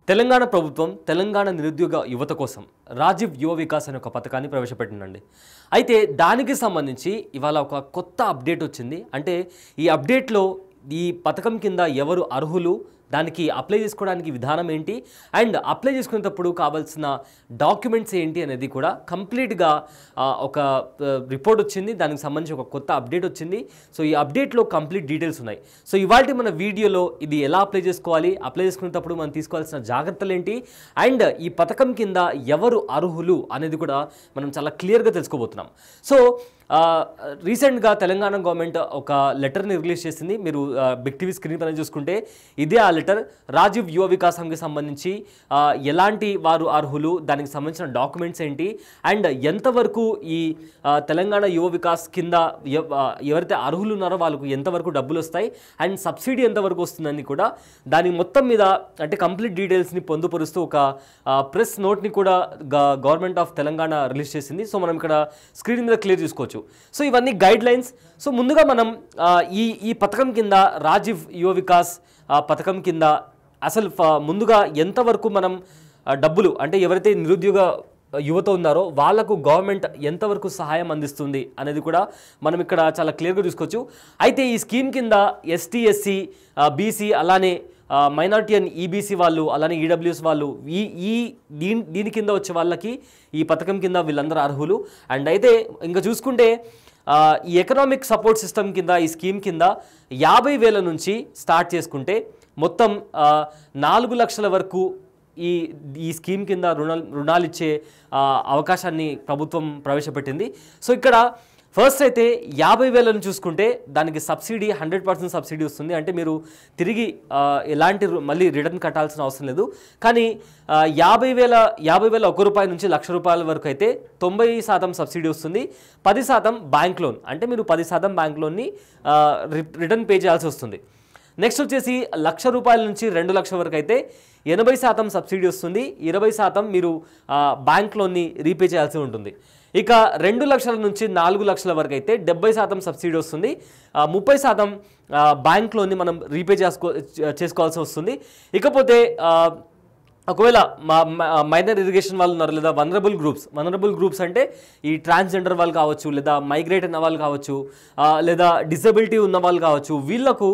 తెలంగాణ ప్రభుత్వం తెలంగాణ నిరుద్యోగ యువత కోసం రాజీవ్ యువ వికాస్ అనే ఒక పథకాన్ని ప్రవేశపెట్టిందండి. అయితే దానికి సంబంధించి ఇవాళ ఒక కొత్త అప్డేట్ వచ్చింది. అంటే ఈ అప్డేట్లో ఈ పథకం కింద ఎవరు అర్హులు, దానికి అప్లై చేసుకోవడానికి విధానం ఏంటి, అండ్ అప్లై చేసుకునేటప్పుడు కావాల్సిన డాక్యుమెంట్స్ ఏంటి అనేది కూడా కంప్లీట్గా ఒక రిపోర్ట్ వచ్చింది. దానికి సంబంధించి ఒక కొత్త అప్డేట్ వచ్చింది. సో ఈ అప్డేట్లో కంప్లీట్ డీటెయిల్స్ ఉన్నాయి. సో ఇవాళ మన వీడియోలో ఇది ఎలా అప్లై చేసుకోవాలి, అప్లై చేసుకునేటప్పుడు మనం తీసుకోవాల్సిన జాగ్రత్తలు ఏంటి, అండ్ ఈ పథకం కింద ఎవరు అర్హులు అనేది కూడా మనం చాలా క్లియర్గా తెలుసుకోబోతున్నాం. సో రీసెంట్గా తెలంగాణ గవర్నమెంట్ ఒక లెటర్ని రిలీజ్ చేసింది. మీరు బిగ్ టీవీ స్క్రీన్ పైన చూసుకుంటే ఇదే ఆ లెటర్. రాజీవ్ యువ వికాసంకి సంబంధించి ఎలాంటి వారు అర్హులు, దానికి సంబంధించిన డాక్యుమెంట్స్ ఏంటి, అండ్ ఎంతవరకు ఈ తెలంగాణ యువ వికాస్ కింద ఎవరైతే అర్హులు ఉన్నారో వాళ్ళకు ఎంతవరకు డబ్బులు వస్తాయి, అండ్ సబ్సిడీ ఎంతవరకు వస్తుందని కూడా దాని మొత్తం మీద అంటే కంప్లీట్ డీటెయిల్స్ని పొందుపరుస్తూ ఒక ప్రెస్ నోట్ని కూడా గవర్నమెంట్ ఆఫ్ తెలంగాణ రిలీజ్ చేసింది. సో మనం ఇక్కడ స్క్రీన్ మీద క్లియర్ చూసుకోవచ్చు. సో ఇవన్నీ గైడ్ లైన్స్. సో ముందుగా మనం ఈ పథకం కింద రాజీవ్ యువ వికాస్ పథకం కింద అసలు ముందుగా ఎంతవరకు మనం డబ్బులు అంటే ఎవరైతే నిరుద్యోగ యువత ఉన్నారో వాళ్లకు గవర్నమెంట్ ఎంతవరకు సహాయం అందిస్తుంది అనేది కూడా మనం ఇక్కడ చాలా క్లియర్గా చూసుకోవచ్చు. అయితే ఈ స్కీమ్ కింద ఎస్టీ, ఎస్సీ, బీసీ, అలానే మైనారిటీ అండ్ ఈబీసీ వాళ్ళు, అలానే ఈడబ్ల్యూఎస్ వాళ్ళు దీని కింద వచ్చే వాళ్ళకి ఈ పథకం కింద వీళ్ళందరూ అర్హులు. అండ్ అయితే ఇంకా చూసుకుంటే ఈ ఎకనామిక్ సపోర్ట్ సిస్టమ్ కింద ఈ స్కీమ్ కింద 50,000 నుంచి స్టార్ట్ చేసుకుంటే మొత్తం 4 లక్షల వరకు ఈ స్కీమ్ కింద రుణాలు ఇచ్చే అవకాశాన్ని ప్రభుత్వం ప్రవేశపెట్టింది. సో ఇక్కడ ఫస్ట్ అయితే 50,000 చూసుకుంటే దానికి సబ్సిడీ 100% సబ్సిడీ వస్తుంది. అంటే మీరు తిరిగి ఎలాంటి మళ్ళీ రిటర్న్ కట్టాల్సిన అవసరం లేదు. కానీ 50,000 ₹1 నుంచి ₹1,00,000 వరకు అయితే 90% సబ్సిడీ వస్తుంది. 10% బ్యాంక్ లోన్, అంటే మీరు 10% బ్యాంక్ లోన్ని రిటర్న్ పే చేయాల్సి వస్తుంది. నెక్స్ట్ వచ్చేసి ₹1,00,000 నుంచి 2,00,000 వరకు అయితే 80% సబ్సిడీ వస్తుంది. 20% మీరు బ్యాంక్ లోన్ని రీపే చేయాల్సి ఉంటుంది. ఇక 2 లక్షల నుంచి 4 లక్షల వరకు అయితే 70% సబ్సిడీ వస్తుంది. 30% బ్యాంక్ లోన్ని మనం రీపే చేసుకోవాల్సి వస్తుంది. ఇకపోతే ఒకవేళ మైనర్ ఇరిగేషన్ వాళ్ళు ఉన్నారు, లేదా వనరబుల్ గ్రూప్స్ అంటే ఈ ట్రాన్స్జెండర్ వాళ్ళు కావచ్చు, లేదా మైగ్రేట్ అయిన వాళ్ళు కావచ్చు, లేదా డిజబిలిటీ ఉన్న వాళ్ళు కావచ్చు, వీళ్లకు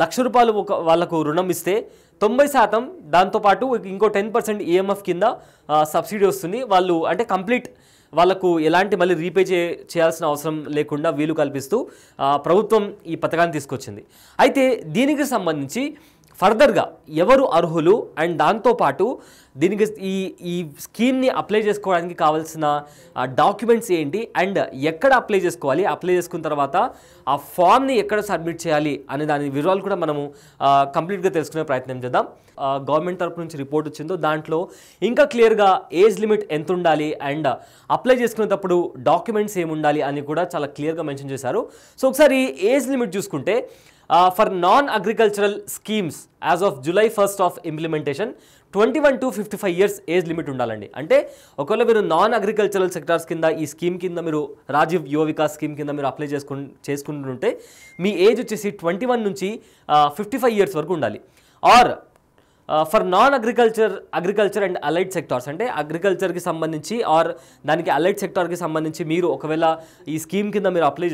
₹1,00,000 వాళ్ళకు రుణం ఇస్తే 90% దాంతోపాటు ఇంకో 10% ఈఎంఎఫ్ కింద సబ్సిడీ వస్తుంది. వాళ్ళు అంటే కంప్లీట్ వాళ్ళకు ఎలాంటి మళ్ళీ రీపే చేయాల్సిన అవసరం లేకుండా వీలు కల్పిస్తూ ప్రభుత్వం ఈ పథకాన్ని తీసుకొచ్చింది. అయితే దీనికి సంబంధించి ఫర్దర్గా ఎవరు అర్హులు, అండ్ దాంతోపాటు దీనికి ఈ స్కీమ్ని అప్లై చేసుకోవడానికి కావాల్సిన డాక్యుమెంట్స్ ఏంటి, అండ్ ఎక్కడ అప్లై చేసుకోవాలి, అప్లై చేసుకున్న తర్వాత ఆ ఫామ్ని ఎక్కడ సబ్మిట్ చేయాలి అనే దాని వివరాలు కూడా మనము కంప్లీట్గా తెలుసుకునే ప్రయత్నం చేద్దాం. గవర్నమెంట్ తరపు నుంచి రిపోర్ట్ వచ్చిందో దాంట్లో ఇంకా క్లియర్గా ఏజ్ లిమిట్ ఎంత ఉండాలి, అండ్ అప్లై చేసుకునేటప్పుడు డాక్యుమెంట్స్ ఏమి ఉండాలి అని కూడా చాలా క్లియర్గా మెన్షన్ చేశారు. సో ఒకసారి ఏజ్ లిమిట్ చూసుకుంటే for non agricultural schemes as of July 1st of implementation 21 to 55 years age limit ఉండాలండి. అంటే ఒకవేళ మీరు నాన్ అగ్రికల్చరల్ సెక్టార్స్ కింద ఈ స్కీమ్ కింద మీరు రాజీవ్ యువ వికాస్ స్కీమ్ కింద మీరు అప్లై చేసుకుంటుంటే మీ ఏజ్ వచ్చేసి 21 నుంచి 55 years వరకు ఉండాలి. Or for non agriculture and allied sectors, అంటే అగ్రికల్చర్కి సంబంధించి ఆర్ దానికి అలైడ్ సెక్టార్కి సంబంధించి మీరు ఒకవేళ ఈ స్కీమ్ కింద మీరు అప్లై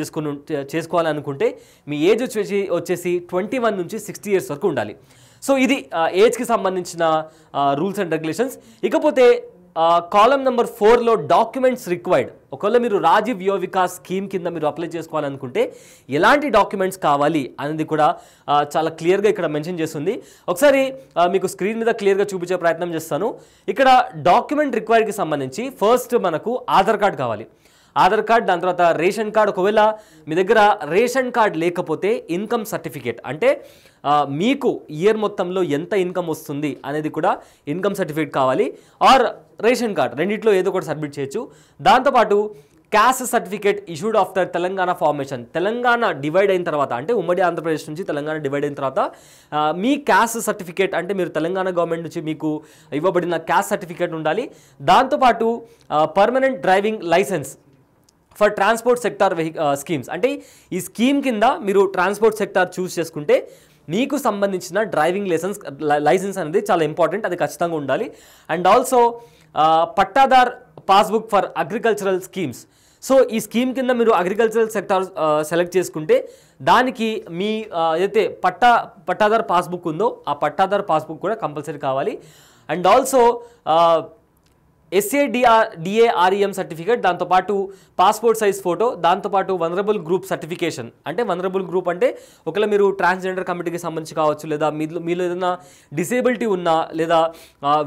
చేసుకోవాలనుకుంటే మీ ఏజ్ వచ్చేసి 21 నుంచి 60 years వరకు ఉండాలి. సో ఇది ఏజ్కి సంబంధించిన రూల్స్ అండ్ రెగ్యులేషన్స్. ఇకపోతే కాలమ్ నెంబర్ 4లో డాక్యుమెంట్స్ రిక్వైర్డ్. ఒకవేళ మీరు రాజీవ్ యువ వికాస్ స్కీమ్ కింద మీరు అప్లై చేసుకోవాలనుకుంటే ఎలాంటి డాక్యుమెంట్స్ కావాలి అనేది కూడా చాలా క్లియర్గా ఇక్కడ మెన్షన్ చేస్తుంది. ఒకసారి మీకు స్క్రీన్ మీద క్లియర్గా చూపించే ప్రయత్నం చేస్తాను. ఇక్కడ డాక్యుమెంట్ రిక్వైర్డ్కి సంబంధించి ఫస్ట్ మనకు ఆధార్ కార్డ్ కావాలి. ఆధార్ కార్డ్, దాని తర్వాత రేషన్ కార్డ్. ఒకవేళ మీ దగ్గర రేషన్ కార్డ్ లేకపోతే ఇన్కమ్ సర్టిఫికేట్, అంటే మీకు ఇయర్ మొత్తంలో ఎంత ఇన్కమ్ వస్తుంది అనేది కూడా ఇన్కమ్ సర్టిఫికేట్ కావాలి. ఆర్ రేషన్ కార్డ్, రెండిట్లో ఏదో ఒకటి సబ్మిట్ చేయొచ్చు. దాంతోపాటు caste certificate issued after Telangana formation. Telangana divide అయిన తర్వాత, అంటే ఉమ్మడి ఆంధ్రప్రదేశ్ నుంచి తెలంగాణ డివైడ్ అయిన తర్వాత మీ క్యాస్ట్ సర్టిఫికేట్, అంటే మీరు తెలంగాణ గవర్నమెంట్ నుంచి మీకు ఇవ్వబడిన క్యాస్ట్ సర్టిఫికేట్ ఉండాలి. దాంతోపాటు permanent driving licence for transport sector schemes, అంటే ఈ స్కీమ్ కింద మీరు ట్రాన్స్పోర్ట్ సెక్టార్ చూస్ చేసుకుంటే మీకు సంబంధించిన డ్రైవింగ్ లైసెన్స్ అనేది చాలా ఇంపార్టెంట్, అది ఖచ్చితంగా ఉండాలి. అండ్ ఆల్సో పట్టాదార్ passbook for agricultural schemes. So ఈ స్కీమ్ కింద మీరు అగ్రికల్చరల్ సెక్టార్ సెలెక్ట్ చేసుకుంటే దానికి మీ ఏదైతే పట్టాదార్ పాస్బుక్ ఉందో ఆ పట్టాదార్ పాస్బుక్ కూడా కంపల్సరీ కావాలి. అండ్ ఆల్సో SADAREM సర్టిఫికేట్, దాంతోపాటు పాస్పోర్ట్ సైజ్ ఫోటో, దాంతోపాటు వనరబుల్ గ్రూప్ సర్టిఫికేషన్. అంటే వనరబుల్ గ్రూప్ అంటే ఒకవేళ మీరు ట్రాన్స్జెండర్ కమిటీకి సంబంధించి కావచ్చు, లేదా మీలో ఏదైనా డిసేబిలిటీ ఉన్నా, లేదా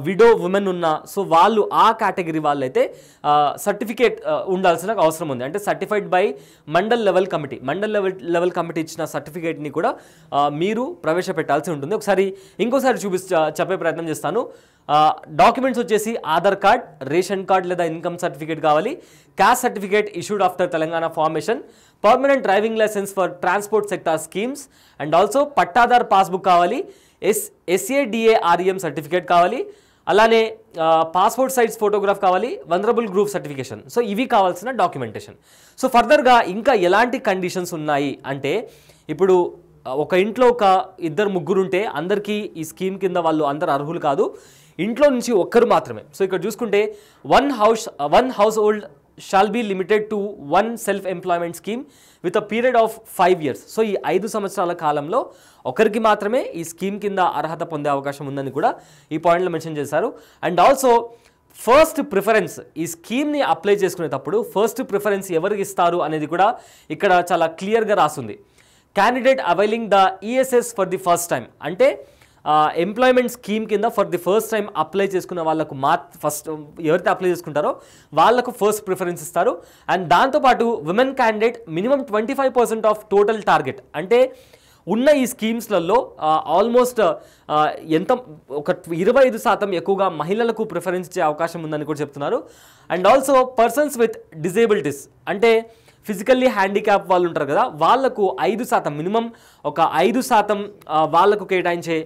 విడో ఉమెన్ ఉన్నా, సో వాళ్ళు ఆ కేటగిరీ వాళ్ళైతే సర్టిఫికేట్ ఉండాల్సిన అవసరం ఉంది. అంటే certified by mandal level committee. Level committee ఇచ్చిన సర్టిఫికేట్ని కూడా మీరు ప్రవేశపెట్టాల్సి ఉంటుంది. ఇంకోసారి చెప్పే ప్రయత్నం చేస్తాను. డాక్యుమెంట్స్ వచ్చేసి ఆధార్ కార్డ్, రేషన్ కార్డ్ లేదా ఇన్కమ్ సర్టిఫికేట్ కావాలి, caste certificate issued after Telangana formation, permanent driving licence for transport sector schemes, and also పట్టాదార్ పాస్బుక్ కావాలి, SADAREM సర్టిఫికేట్ కావాలి, అలానే పాస్పోర్ట్ సైజ్ ఫోటోగ్రాఫ్ కావాలి, వనరబుల్ గ్రూప్ సర్టిఫికేషన్. సో ఇవి కావాల్సిన డాక్యుమెంటేషన్. సో ఫర్దర్గా ఇంకా ఎలాంటి కండిషన్స్ ఉన్నాయి అంటే, ఇప్పుడు ఒక ఇంట్లో ఒక 2-3 ఉంటే అందరికీ ఈ స్కీమ్ కింద వాళ్ళు అందరు అర్హులు కాదు, ఇంట్లో నుంచి ఒక్కరు మాత్రమే. సో ఇక్కడ చూసుకుంటే one household shall be limited to 1 self employment scheme with a period of 5 years. So ఈ 5 సంవత్సరాల కాలంలో ఒకరికి మాత్రమే ఈ స్కీమ్ కింద అర్హత పొందే అవకాశం ఉందని కూడా ఈ పాయింట్లో మెన్షన్ చేశారు. అండ్ ఆల్సో ఫస్ట్ ప్రిఫరెన్స్, ఈ స్కీమ్ని అప్లై చేసుకునేటప్పుడు ఫస్ట్ ప్రిఫరెన్స్ ఎవరికి ఇస్తారు అనేది కూడా ఇక్కడ చాలా క్లియర్గా రాస్తుంది. Candidate availing the ESS for the first time. అంటే ఎంప్లాయ్మెంట్ స్కీమ్ కింద for the first time apply చేసుకున్న వాళ్ళకు ఫస్ట్ ఎవరైతే అప్లై చేసుకుంటారో వాళ్ళకు ఫస్ట్ ప్రిఫరెన్స్ ఇస్తారు. అండ్ దాంతోపాటు women candidate minimum 25% of total target. అంటే ఉన్న ఈ స్కీమ్స్లలో ఆల్మోస్ట్ ఒక 25% ఎక్కువగా మహిళలకు ప్రిఫరెన్స్ ఇచ్చే అవకాశం ఉందని కూడా చెప్తున్నారు. And also persons with disabilities, అంటే ఫిజికల్లీ హ్యాండిక్యాప్ వాళ్ళు ఉంటారు కదా, వాళ్లకు 5% మినిమం ఒక 5% వాళ్లకు కేటాయించే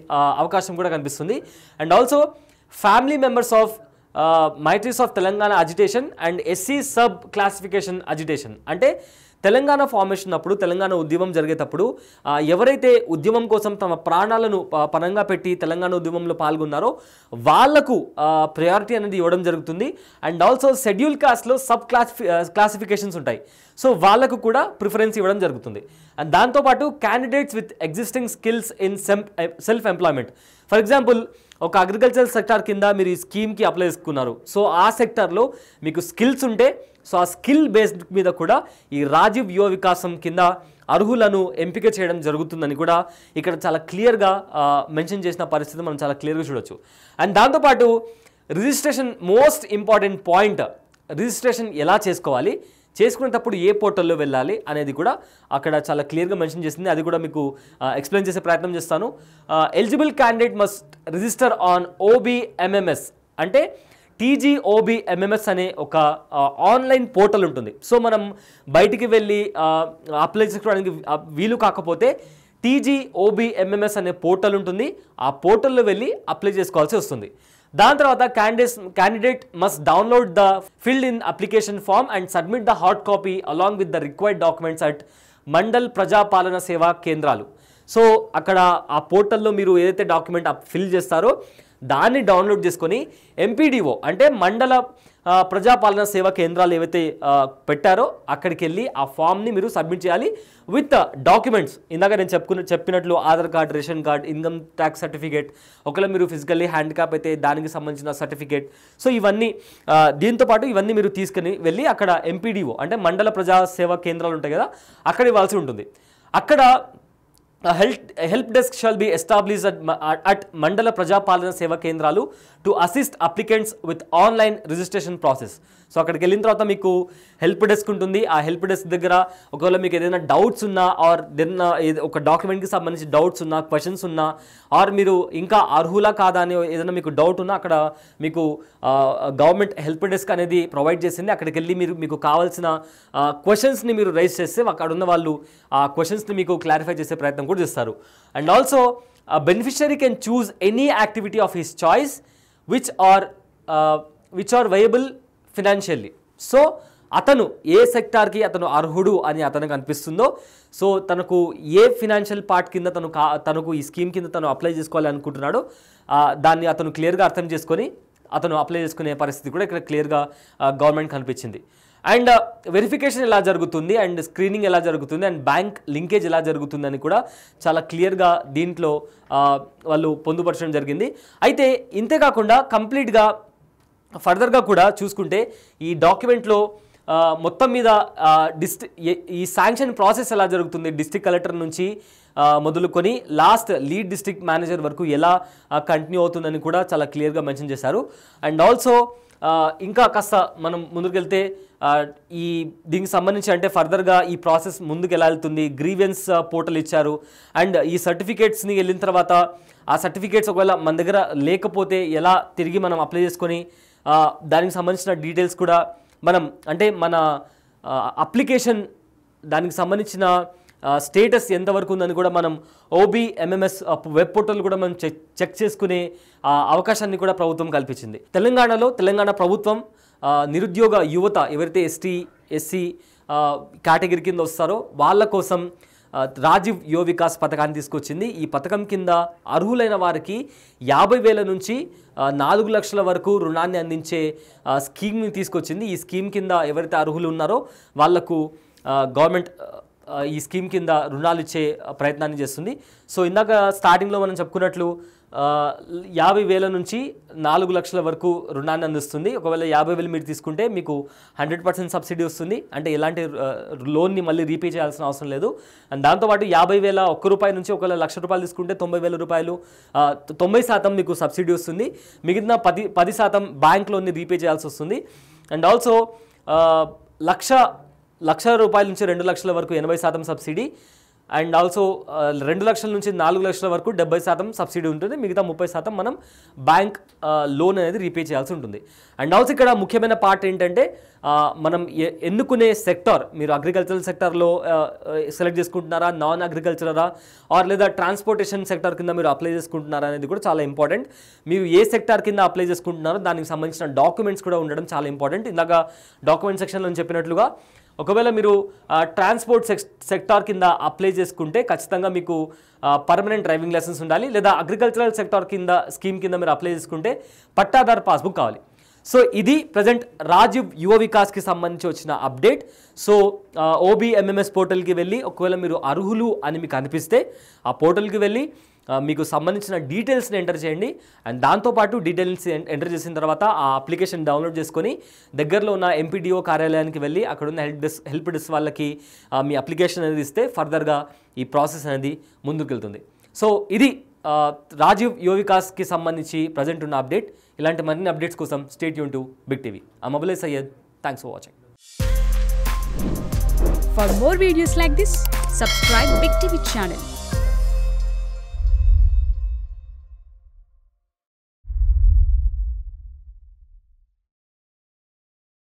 అవకాశం కూడా కనిపిస్తుంది. And also family members of martyrs of Telangana agitation and SC sub classification agitation. అంటే తెలంగాణ ఫార్మేషన్ అప్పుడు, తెలంగాణ ఉద్యమం జరిగేటప్పుడు ఎవరైతే ఉద్యమం కోసం తమ ప్రాణాలను పణంగా పెట్టి తెలంగాణ ఉద్యమంలో పాల్గొన్నారో వాళ్లకు ప్రయారిటీ అనేది ఇవ్వడం జరుగుతుంది. అండ్ ఆల్సో షెడ్యూల్ కాస్ట్లో సబ్ క్లాసిఫికేషన్స్ ఉంటాయి, సో వాళ్ళకు కూడా ప్రిఫరెన్స్ ఇవ్వడం జరుగుతుంది. అండ్ దాంతోపాటు candidates with existing skills in self employment. For example ఒక అగ్రికల్చర్ సెక్టార్ కింద మీరు ఈ స్కీమ్కి అప్లై చేసుకున్నారు, సో ఆ సెక్టార్లో మీకు స్కిల్స్ ఉంటే సో ఆ స్కిల్ బేస్డ్ మీద కూడా ఈ రాజీవ్ యువ వికాసం కింద అర్హులను ఎంపిక చేయడం జరుగుతుందని కూడా ఇక్కడ చాలా క్లియర్గా మెన్షన్ చేసిన పరిస్థితి మనం చాలా క్లియర్గా చూడొచ్చు. అండ్ దాంతోపాటు registration, most important point, registration ఎలా చేసుకోవాలి, చేసుకునేటప్పుడు ఏ పోర్టల్లో వెళ్ళాలి అనేది కూడా అక్కడ చాలా క్లియర్గా మెన్షన్ చేసింది. అది కూడా మీకు ఎక్స్ప్లెయిన్ చేసే ప్రయత్నం చేస్తాను. Eligible candidate must register on OBMMS. అంటే TGOBMMS అనే ఒక ఆన్లైన్ పోర్టల్ ఉంటుంది. సో మనం బయటికి వెళ్ళి అప్లై చేసుకోవడానికి వీలు కాకపోతే TGOBMMS అనే పోర్టల్ ఉంటుంది, ఆ పోర్టల్లో వెళ్ళి అప్లై చేసుకోవాల్సి వస్తుంది. దాని తర్వాత candidate must download the filled in application form and submit the hard copy along with the required documents at mandal Praja Palana సేవా కేంద్రాలు. సో అక్కడ ఆ పోర్టల్లో మీరు ఏదైతే డాక్యుమెంట్ ఫిల్ చేస్తారో దాన్ని డౌన్లోడ్ చేసుకొని MPDO అంటే మండల ప్రజాపాలన సేవా కేంద్రాలు ఏవైతే పెట్టారో అక్కడికి వెళ్ళి ఆ ఫామ్ని మీరు సబ్మిట్ చేయాలి విత్ డాక్యుమెంట్స్. ఇందాక నేను చెప్పినట్లు Aadhaar card, ration card, income tax certificate, ఒకవేళ మీరు ఫిజికల్లీ హ్యాండిక్యాప్ అయితే దానికి సంబంధించిన సర్టిఫికేట్. సో ఇవన్నీ దీంతోపాటు ఇవన్నీ మీరు తీసుకుని వెళ్ళి అక్కడ MPDO అంటే మండల ప్రజా సేవా కేంద్రాలు ఉంటాయి కదా, అక్కడ ఇవ్వాల్సి ఉంటుంది. అక్కడ help desk shall be established at Mandala Prajapalana Seva Kendralu to assist applicants with online registration process. So అక్కడికి వెళ్ళిన తర్వాత మీకు హెల్ప్ డెస్క్ ఉంటుంది. ఆ హెల్ప్ డెస్క్ దగ్గర ఒకవేళ మీకు ఏదైనా డౌట్స్ ఉన్నా ఆర్ ఏదైనా ఒక డాక్యుమెంట్కి సంబంధించి డౌట్స్ ఉన్నా, క్వశ్చన్స్ ఉన్నా, ఆర్ మీరు ఇంకా అర్హులా కాదా అని ఏదైనా మీకు డౌట్ ఉన్నా అక్కడ మీకు గవర్నమెంట్ హెల్ప్ డెస్క్ అనేది ప్రొవైడ్ చేసింది. అక్కడికి వెళ్ళి మీకు కావాల్సిన క్వశ్చన్స్ని మీరు రైజ్ చేస్తే అక్కడ ఉన్న వాళ్ళు ఆ క్వశ్చన్స్ని మీకు క్లారిఫై చేసే ప్రయత్నం కూడా చేస్తారు. And also beneficiary can choose any activity of his choice which are viable financially. So అతను ఏ సెక్టార్కి అతను అర్హుడు అని అతనికి అనిపిస్తుందో, సో తనకు ఏ ఫినాన్షియల్ పార్ట్ కింద తనకు ఈ స్కీమ్ కింద తను అప్లై చేసుకోవాలి అనుకుంటున్నాడో దాన్ని అతను క్లియర్గా అర్థం చేసుకొని అతను అప్లై చేసుకునే పరిస్థితి కూడా ఇక్కడ క్లియర్గా గవర్నమెంట్ కనిపించింది. అండ్ వెరిఫికేషన్ ఎలా జరుగుతుంది, అండ్ స్క్రీనింగ్ ఎలా జరుగుతుంది, అండ్ బ్యాంక్ లింకేజ్ ఎలా జరుగుతుంది అని కూడా చాలా క్లియర్గా దీంట్లో వాళ్ళు పొందుపరచడం జరిగింది. అయితే ఇంతే కాకుండా కంప్లీట్గా ఫర్దర్గా కూడా చూసుకుంటే ఈ డాక్యుమెంట్లో మొత్తం మీద ఈ శాంక్షన్ ప్రాసెస్ ఎలా జరుగుతుంది, డిస్ట్రిక్ట్ కలెక్టర్ నుంచి మొదలుకొని లాస్ట్ లీడ్ డిస్ట్రిక్ట్ మేనేజర్ వరకు ఎలా కంటిన్యూ అవుతుందని కూడా చాలా క్లియర్గా మెన్షన్ చేశారు. అండ్ ఆల్సో ఇంకా కాస్త మనం ముందుకెళ్తే దీనికి సంబంధించి అంటే ఫర్దర్గా ఈ ప్రాసెస్ ముందుకు ఎలా వెళ్తుంది, గ్రీవెన్స్ పోర్టల్ ఇచ్చారు. అండ్ ఈ సర్టిఫికేట్స్ని వెళ్ళిన తర్వాత ఆ సర్టిఫికేట్స్ ఒకవేళ మన దగ్గర లేకపోతే ఎలా తిరిగి మనం అప్లై చేసుకొని దానికి సంబంధించిన డీటెయిల్స్ కూడా మనం అంటే మన అప్లికేషన్ దానికి సంబంధించిన స్టేటస్ ఎంతవరకు ఉందని కూడా మనం OBMMS వెబ్ పోర్టల్ కూడా మనం చెక్ చేసుకునే అవకాశాన్ని కూడా ప్రభుత్వం కల్పించింది. తెలంగాణ ప్రభుత్వం నిరుద్యోగ యువత ఎవరైతే ST SC కేటగిరీ కింద వస్తారో వాళ్ళ కోసం రాజీవ్ యువ వికాస్ పథకాన్ని తీసుకొచ్చింది. ఈ పథకం కింద అర్హులైన వారికి 50,000 నుంచి 4 లక్షల వరకు రుణాన్ని అందించే స్కీమ్ని తీసుకొచ్చింది. ఈ స్కీమ్ కింద ఎవరైతే అర్హులు ఉన్నారో వాళ్లకు గవర్నమెంట్ ఈ స్కీమ్ కింద రుణాలు ఇచ్చే ప్రయత్నాన్ని చేస్తుంది. సో ఇందాక స్టార్టింగ్లో మనం చెప్పుకున్నట్లు 50,000 నుంచి 4 లక్షల వరకు రుణాన్ని అందిస్తుంది. ఒకవేళ 50,000 మీరు తీసుకుంటే మీకు 100% సబ్సిడీ వస్తుంది. అంటే ఎలాంటి లోన్ని మళ్ళీ రీపే చేయాల్సిన అవసరం లేదు. అండ్ దాంతోపాటు 50,000 ₹1 నుంచి ఒకవేళ ₹1,00,000 తీసుకుంటే 90,000 90% మీకు సబ్సిడీ వస్తుంది. మిగిలిన 10% బ్యాంక్ లోన్ని రీపే చేయాల్సి వస్తుంది. అండ్ ఆల్సో ₹1,00,000 నుంచి 2 లక్షల వరకు 80% సబ్సిడీ. అండ్ ఆల్సో 2 లక్షల నుంచి 4 లక్షల వరకు 70% సబ్సిడీ ఉంటుంది. మిగతా 30% మనం బ్యాంక్ లోన్ అనేది రీపే చేయాల్సి ఉంటుంది. అండ్ ఆల్సో ఇక్కడ ముఖ్యమైన పార్ట్ ఏంటంటే మనం ఎన్నుకునే సెక్టార్, మీరు అగ్రికల్చరల్ సెక్టార్లో సెలెక్ట్ చేసుకుంటున్నారా, నాన్ అగ్రికల్చరరా, ఆర్ లేదా ట్రాన్స్పోర్టేషన్ సెక్టార్ కింద మీరు అప్లై చేసుకుంటున్నారా అనేది కూడా చాలా ఇంపార్టెంట్. మీరు ఏ సెక్టార్ కింద అప్లై చేసుకుంటున్నారో దానికి సంబంధించిన డాక్యుమెంట్స్ కూడా ఉండడం చాలా ఇంపార్టెంట్. ఇందాక డాక్యుమెంట్ సెక్షన్లో చెప్పినట్లుగా ఒకవేళ మీరు ట్రాన్స్పోర్ట్ సెక్టార్ కింద అప్లై చేసుకుంటే ఖచ్చితంగా మీకు పర్మనెంట్ డ్రైవింగ్ లైసెన్స్ ఉండాలి. లేదా అగ్రికల్చరల్ సెక్టార్ కింద స్కీమ్ కింద మీరు అప్లై చేసుకుంటే పట్టాదారు పాస్బుక్ కావాలి. సో ఇది ప్రజెంట్ రాజీవ్ యువ వికాస్కి సంబంధించి వచ్చిన అప్డేట్. సో OBMMS పోర్టల్కి వెళ్ళి ఒకవేళ మీరు అర్హులు అని మీకు అనిపిస్తే ఆ పోర్టల్కి వెళ్ళి మీకు సంబంధించిన డీటెయిల్స్ని ఎంటర్ చేయండి. అండ్ దాంతోపాటు డీటెయిల్స్ ఎంటర్ చేసిన తర్వాత ఆ అప్లికేషన్ డౌన్లోడ్ చేసుకొని దగ్గరలో ఉన్న MPDO కార్యాలయానికి వెళ్ళి అక్కడ ఉన్న హెల్ప్ డెస్క్ వాళ్ళకి మీ అప్లికేషన్ అనేది ఇస్తే ఫర్దర్గా ఈ ప్రాసెస్ అనేది ముందుకు వెళ్తుంది. సో ఇది రాజీవ్ యువ వికాస్కి సంబంధించి ప్రజెంట్ ఉన్న అప్డేట్. ఇలాంటి మరిన్ని అప్డేట్స్ కోసం stay tune to Big TV. I'm Abulay Sayyed. Thanks for watching. For more videos like this, subscribe Big TV channel.